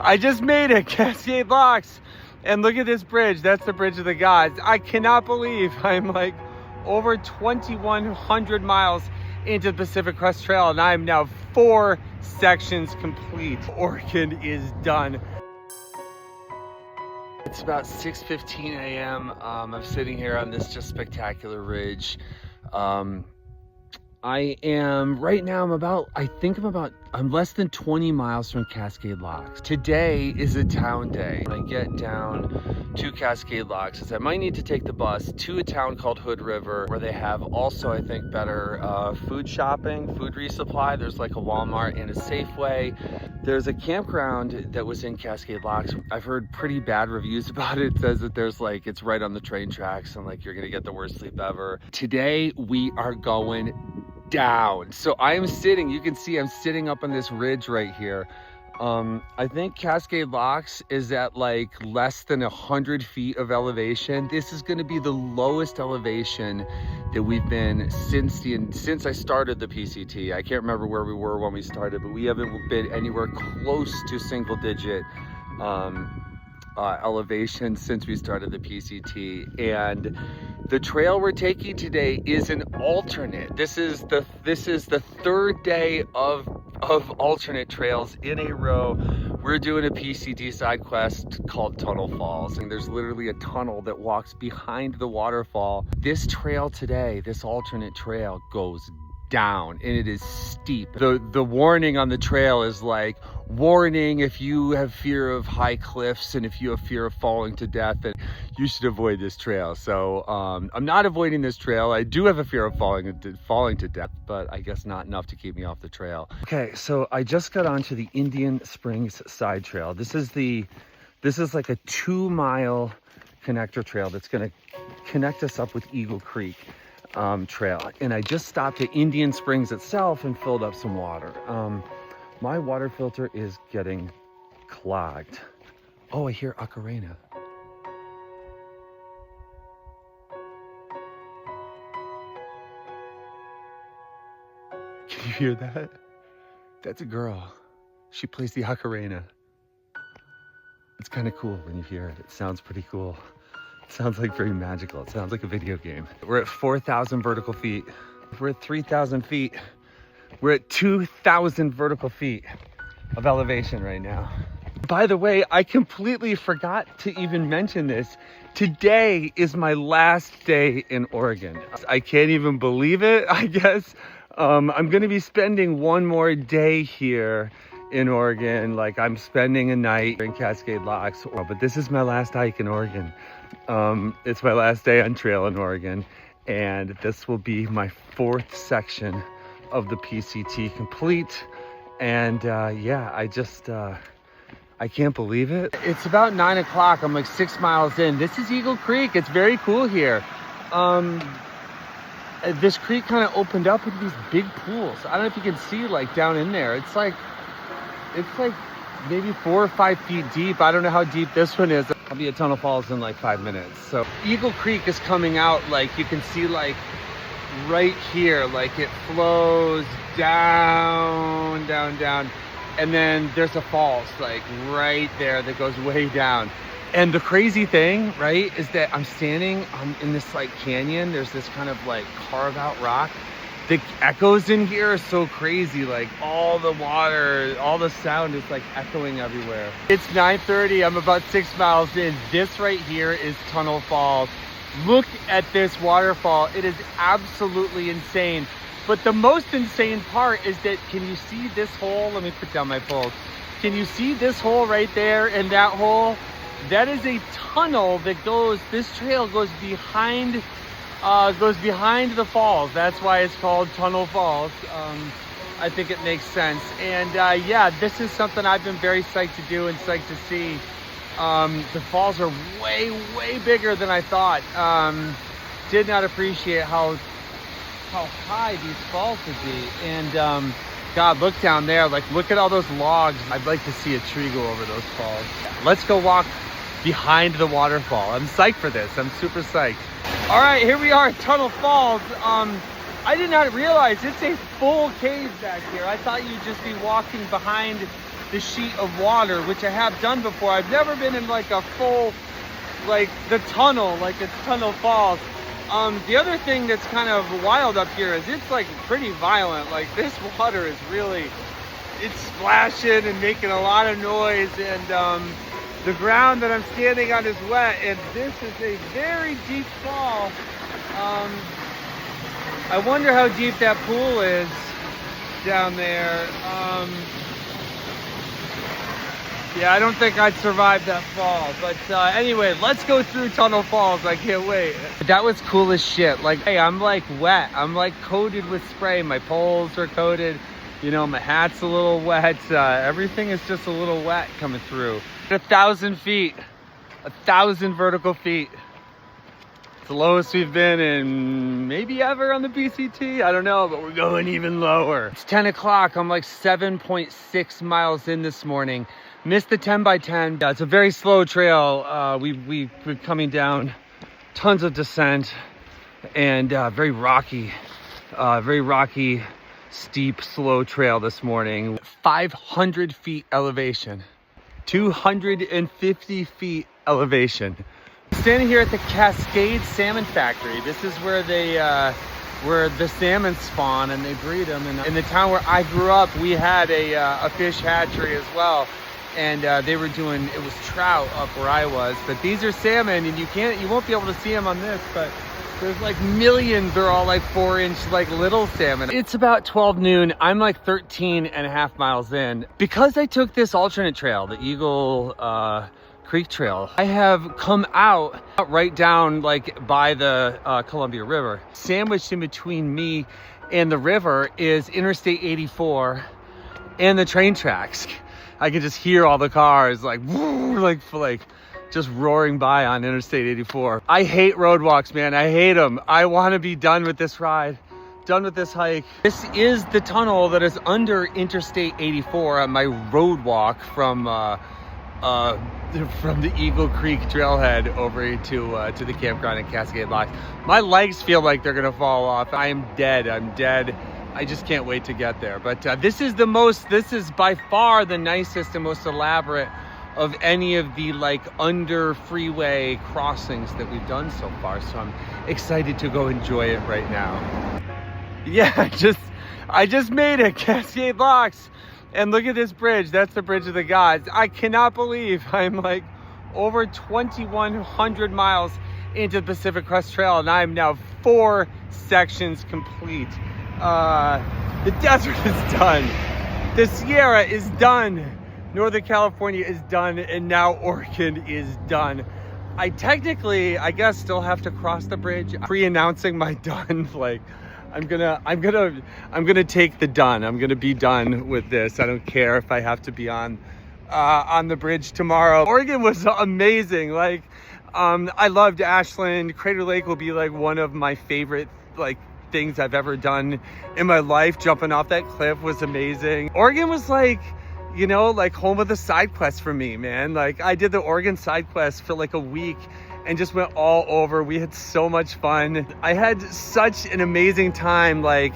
I just made it, Cascade Locks. And look at this bridge. That's the Bridge of the Gods. I cannot believe I'm like over 2,100 miles into the Pacific Crest Trail, and I'm now 4 sections complete. Oregon is done. It's about 6:15 a.m. I'm sitting here on this just spectacular ridge. I am right now, I'm less than 20 miles from Cascade Locks. Today is a town day. When I get down to Cascade Locks, I might need to take the bus to a town called Hood River, where they have also, I think, better food shopping, food resupply. There's like a Walmart and a Safeway. There's a campground that was in Cascade Locks. I've heard pretty bad reviews about it. It says that there's like, it's right on the train tracks and like you're gonna get the worst sleep ever. Today we are going down. So I am sitting, you can see I'm sitting up on this ridge right here. I think Cascade Locks is at like less than 100 feet of elevation. This is going to be the lowest elevation that we've been since I started the PCT. I can't remember where we were when we started, but we haven't been anywhere close to single digit elevation since we started the PCT. And the trail we're taking today is an alternate. This is the 3rd day of alternate trails in a row. We're doing a PCT side quest called Tunnel Falls, and there's literally a tunnel that walks behind the waterfall. This trail today, this alternate trail, goes down and it is steep. The warning on the trail is like, warning, if you have fear of high cliffs and if you have fear of falling to death, then you should avoid this trail. So I'm not avoiding this trail. I do have a fear of falling to death, but I guess not enough to keep me off the trail. Okay, so I just got onto the Indian Springs side trail. This is like a 2-mile connector trail that's going to connect us up with Eagle Creek trail. And I just stopped at Indian Springs itself and filled up some water. My water filter is getting clogged. Oh, I hear ocarina. Can you hear that? That's a girl. She plays the ocarina. It's kind of cool when you hear it. It sounds pretty cool. It sounds like very magical. It sounds like a video game. We're at 4,000 vertical feet. We're at 3,000 feet. We're at 2,000 vertical feet of elevation right now. By the way, I completely forgot to even mention this. Today is my last day in Oregon. I can't even believe it, I guess. I'm gonna be spending one more day here in Oregon. Like, I'm spending a night in Cascade Locks, but this is my last hike in Oregon. It's my last day on trail in Oregon, and this will be my 4th section of the PCT complete. And yeah, I can't believe it. It's about 9 o'clock. I'm like 6 miles in. This is Eagle Creek. It's very cool here. This creek kind of opened up into these big pools. I don't know if you can see like down in there. It's like maybe 4 or 5 feet deep. I don't know how deep this one is. I'll be at Tunnel Falls in like 5 minutes. So Eagle Creek is coming out, like you can see like right here, like it flows down, down, down. And then there's a falls like right there that goes way down. And the crazy thing, right, is that I'm standing in this like canyon. There's this kind of like carve out rock. The echoes in here are so crazy. Like all the water, all the sound is like echoing everywhere. It's 9:30. I'm about 6 miles in. This right here is Tunnel Falls. Look at this waterfall. It is absolutely insane. But the most insane part is that, can you see this hole? Let me put down my poles. Can you see this hole right there and that hole? That is a tunnel that goes, this trail goes behind the falls. That's why it's called Tunnel Falls. I think it makes sense. And yeah, this is something I've been very psyched to do and psyched to see. The falls are way, way bigger than I thought. Did not appreciate how high these falls would be. And God, look down there, like look at all those logs. I'd like to see a tree go over those falls. Let's go walk behind the waterfall. I'm psyched for this. I'm super psyched. All right, here we are at Tunnel Falls. I did not realize it's a full cave back here. I thought you'd just be walking behind the sheet of water, which I have done before. I've never been in like a full, like the tunnel, like it's Tunnel Falls. The other thing that's kind of wild up here is it's like pretty violent. Like this water is really, it's splashing and making a lot of noise, and the ground that I'm standing on is wet, and this is a very deep fall. I wonder how deep that pool is down there. Yeah, I don't think I'd survive that fall. But anyway, let's go through Tunnel Falls. I can't wait. That was cool as shit. Like, hey, I'm like wet. I'm like coated with spray. My poles are coated. You know, my hat's a little wet. Everything is just a little wet coming through. 1,000 feet. 1,000 vertical feet. It's the lowest we've been in maybe ever on the BCT. I don't know, but we're going even lower. It's 10 o'clock. I'm like 7.6 miles in this morning. Missed the 10 by 10. Yeah, it's a very slow trail. We're coming down tons of descent and very rocky, steep, slow trail this morning. 500 feet elevation, 250 feet elevation. Standing here at the Cascade Salmon Factory. This is where they, where the salmon spawn and they breed them. And in the town where I grew up, we had a fish hatchery as well. And they were doing, it was trout up where I was, but these are salmon, and you won't be able to see them on this, but there's like millions. They're all like 4-inch, like little salmon. It's about 12 noon. I'm like 13 and a half miles in. Because I took this alternate trail, the Eagle Creek Trail, I have come out right down like by the Columbia River. Sandwiched in between me and the river is Interstate 84 and the train tracks. I can just hear all the cars like, woo, like just roaring by on Interstate 84. I hate roadwalks, man. I hate them. I want to be done with this ride, done with this hike. This is the tunnel that is under Interstate 84 on my road walk from the Eagle Creek trailhead over to the campground in Cascade Locks. My legs feel like they're gonna fall off. I am dead. I'm dead. I just can't wait to get there. But this is by far the nicest and most elaborate of any of the like under freeway crossings that we've done so far. So I'm excited to go enjoy it right now. Yeah, I just made it, Cascade Locks. And look at this bridge. That's the Bridge of the Gods. I cannot believe I'm like over 2,100 miles into the Pacific Crest Trail, and I'm now 4 sections complete. The desert is done. The Sierra is done. Northern California is done, and now Oregon is done. I technically, I guess, still have to cross the bridge. Pre-announcing my done. Like, I'm gonna take the done. I'm gonna be done with this. I don't care if I have to be on the bridge tomorrow. Oregon was amazing. Like, I loved Ashland. Crater Lake will be like one of my favorite like things I've ever done in my life. Jumping off that cliff was amazing. Oregon was like, you know, like home of the side quest for me, man. Like, I did the Oregon side quest for like a week and just went all over. We had so much fun. I had such an amazing time, like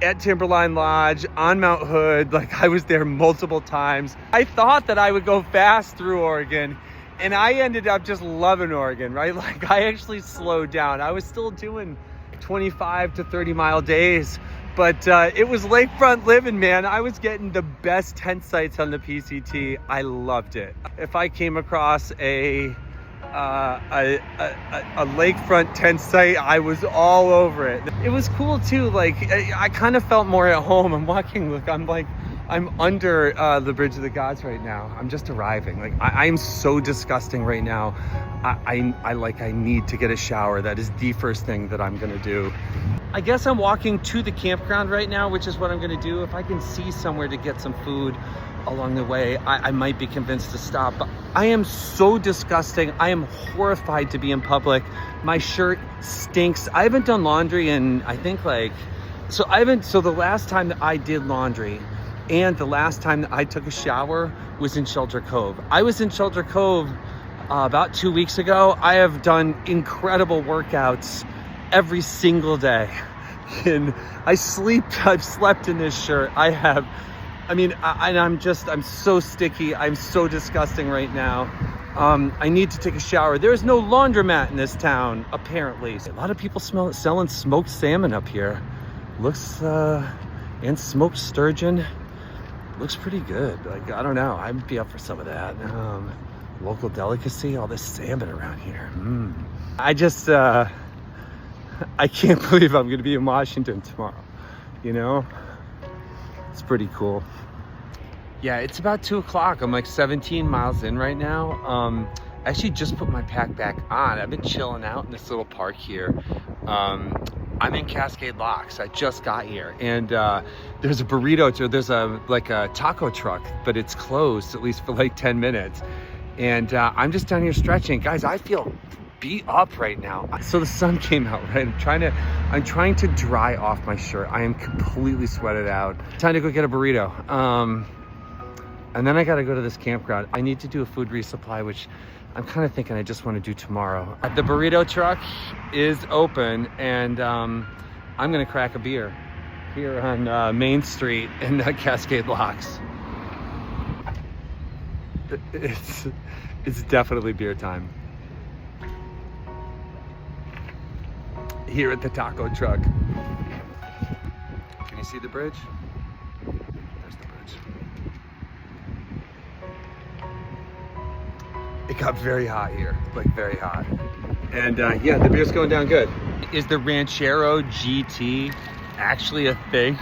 at Timberline Lodge, on Mount Hood. Like, I was there multiple times. I thought that I would go fast through Oregon, and I ended up just loving Oregon, right? Like, I actually slowed down. I was still doing 25 to 30 mile days, but it was lakefront living, man. I was getting the best tent sites on the PCT. I loved it. If I came across a lakefront tent site, I was all over it. It was cool too. Like, I kind of felt more at home. I'm walking, look, I'm under the Bridge of the Gods right now. I'm just arriving. Like, I'm so disgusting right now. I need to get a shower. That is the first thing that I'm gonna do. I guess I'm walking to the campground right now, which is what I'm gonna do. If I can see somewhere to get some food along the way, I might be convinced to stop. But I am so disgusting. I am horrified to be in public. My shirt stinks. I haven't done laundry in, I think so the last time that I did laundry and the last time that I took a shower was in Shelter Cove. I was in Shelter Cove about 2 weeks ago. I have done incredible workouts every single day. And I've slept in this shirt. I have I mean, I'm so sticky. I'm so disgusting right now. I need to take a shower. There's no laundromat in this town, apparently. A lot of people selling smoked salmon up here. Looks, and smoked sturgeon. Looks pretty good. Like, I don't know. I'd be up for some of that. Local delicacy, all this salmon around here. I just, I can't believe I'm gonna be in Washington tomorrow, you know? It's pretty cool. Yeah, it's about 2 o'clock. I'm like 17 miles in right now. I actually just put my pack back on. I've been chilling out in this little park here. I'm in Cascade Locks. I just got here, and there's a burrito, there's a taco truck, but it's closed at least for like 10 minutes. And I'm just down here stretching. Guys, I feel beat up right now. So the sun came out, right? I'm trying to dry off my shirt. I am completely sweated out. Time to go get a burrito. And then I gotta go to this campground. I need to do a food resupply, which I'm kind of thinking I just want to do tomorrow. The burrito truck is open, and I'm gonna crack a beer here on Main Street in Cascade Locks. It's definitely beer time here at the taco truck. Can you see the bridge? There's the bridge. It got very hot here, like very hot. And yeah, the beer's going down good. Is the Ranchero GT actually a thing?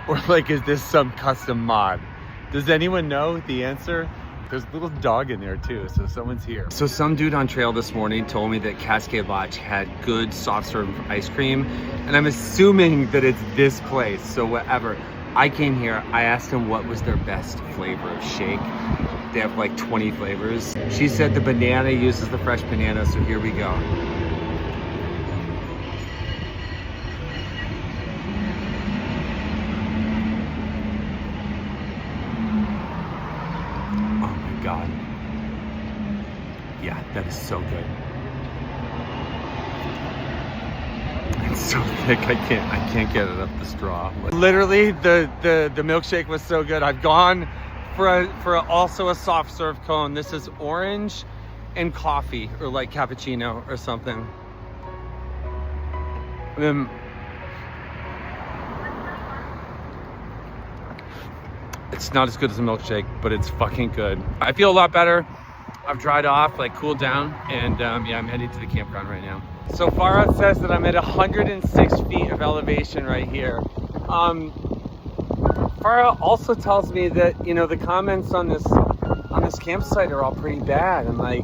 Or like, is this some custom mod? Does anyone know the answer? There's a little dog in there too, so someone's here. So some dude on trail this morning told me that Cascade Lodge had good soft serve ice cream, and I'm assuming that it's this place, so whatever. I came here, I asked him what was their best flavor of shake. They have like 20 flavors. She said the banana uses the fresh banana, so here we go. God. Yeah, that is so good. It's so thick, I can't get it up the straw. Literally, the milkshake was so good. I've gone for also a soft serve cone. This is orange and coffee, or like cappuccino or something. It's not as good as a milkshake, but it's fucking good. I feel a lot better. I've dried off, like cooled down, and yeah, I'm heading to the campground right now. So Farah says that I'm at 106 feet of elevation right here. Farah also tells me that, you know, the comments on this campsite are all pretty bad, and like,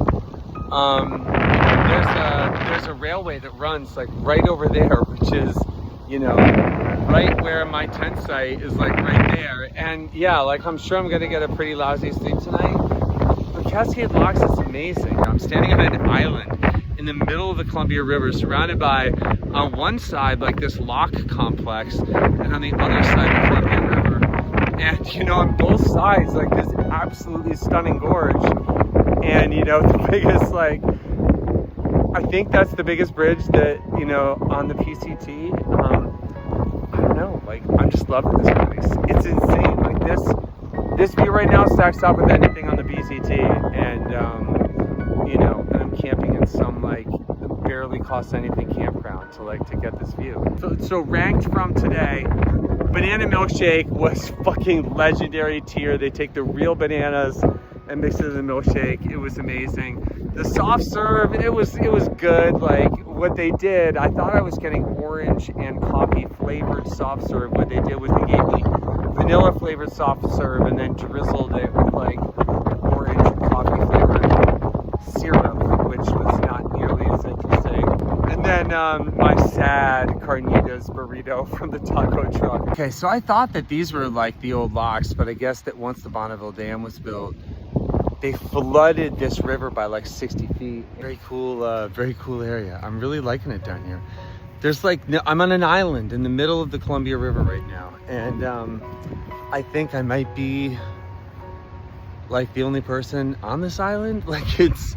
there's a railway that runs like right over there, which is, you know, right where my tent site is, like right there. And yeah, like I'm sure I'm gonna get a pretty lousy sleep tonight. But Cascade Locks is amazing. I'm standing on an island in the middle of the Columbia River, surrounded by, on one side, like this lock complex, and on the other side, the Columbia River. And you know, on both sides, like this absolutely stunning gorge. And you know, the biggest, like, I think that's the biggest bridge that, you know, on the PCT. I don't know, like, I'm just loving this place. It's insane. Like this view right now stacks up with anything on the PCT, and you know, and I'm camping in some like barely cost anything campground to get this view. So ranked from today, banana milkshake was fucking legendary tier. They take the real bananas and mix it in the milkshake. It was amazing. The soft serve, it was good. Like what they did, I thought I was getting orange and coffee flavored soft serve. What they did was they gave me vanilla flavored soft serve and then drizzled it with like orange and coffee flavored syrup, which was not nearly as interesting. And then my sad carnitas burrito from the taco truck. Okay, so I thought that these were like the old locks, but I guess that once the Bonneville Dam was built, they flooded this river by like 60 feet. Very cool area. I'm really liking it down here. There's like, I'm on an island in the middle of the Columbia River right now. And I think I might be like the only person on this island. Like it's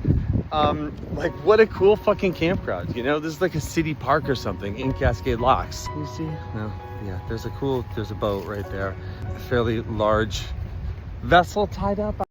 Like, what a cool fucking campground, you know? This is like a city park or something in Cascade Locks. You see? No, yeah, there's a boat right there. A fairly large vessel tied up.